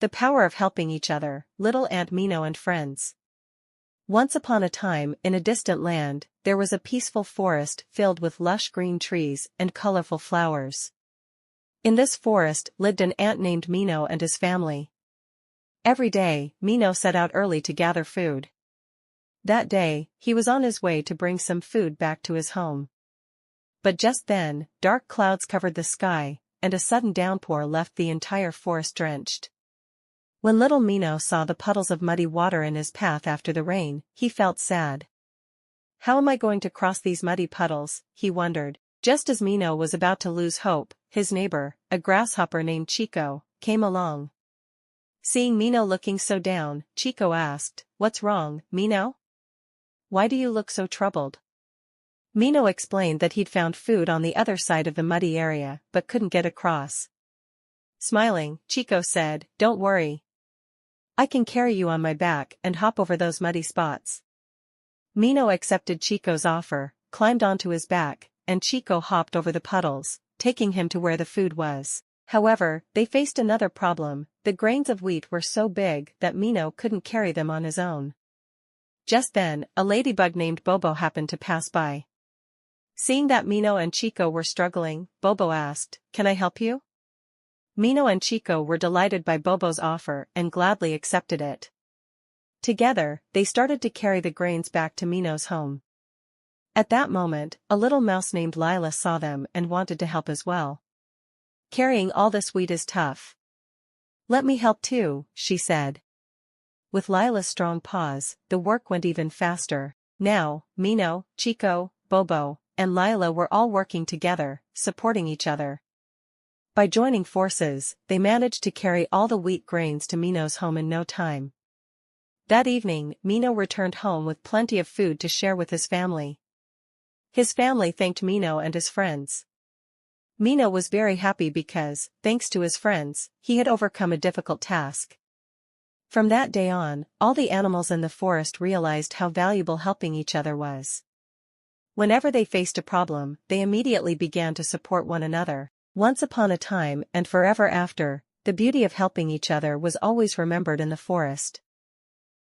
The power of helping each other, Little Ant Mino and Friends. Once upon a time, in a distant land, there was a peaceful forest filled with lush green trees and colorful flowers. In this forest lived an ant named Mino and his family. Every day, Mino set out early to gather food. That day, he was on his way to bring some food back to his home. But just then, dark clouds covered the sky, and a sudden downpour left the entire forest drenched. When little Mino saw the puddles of muddy water in his path after the rain, he felt sad. How am I going to cross these muddy puddles, he wondered. Just as Mino was about to lose hope, his neighbor, a grasshopper named Chico, came along. Seeing Mino looking so down, Chico asked, "What's wrong, Mino? Why do you look so troubled?" Mino explained that he'd found food on the other side of the muddy area, but couldn't get across. Smiling, Chico said, "Don't worry. I can carry you on my back and hop over those muddy spots." Mino accepted Chico's offer, climbed onto his back, and Chico hopped over the puddles, taking him to where the food was. However, they faced another problem. The grains of wheat were so big that Mino couldn't carry them on his own. Just then, a ladybug named Bobo happened to pass by. Seeing that Mino and Chico were struggling, Bobo asked, "Can I help you?" Mino and Chico were delighted by Bobo's offer and gladly accepted it. Together, they started to carry the grains back to Mino's home. At that moment, a little mouse named Lila saw them and wanted to help as well. "Carrying all this wheat is tough. Let me help too," she said. With Lila's strong paws, the work went even faster. Now, Mino, Chico, Bobo, and Lila were all working together, supporting each other. By joining forces, they managed to carry all the wheat grains to Mino's home in no time. That evening, Mino returned home with plenty of food to share with his family. His family thanked Mino and his friends. Mino was very happy because, thanks to his friends, he had overcome a difficult task. From that day on, all the animals in the forest realized how valuable helping each other was. Whenever they faced a problem, they immediately began to support one another. Once upon a time and forever after, the beauty of helping each other was always remembered in the forest.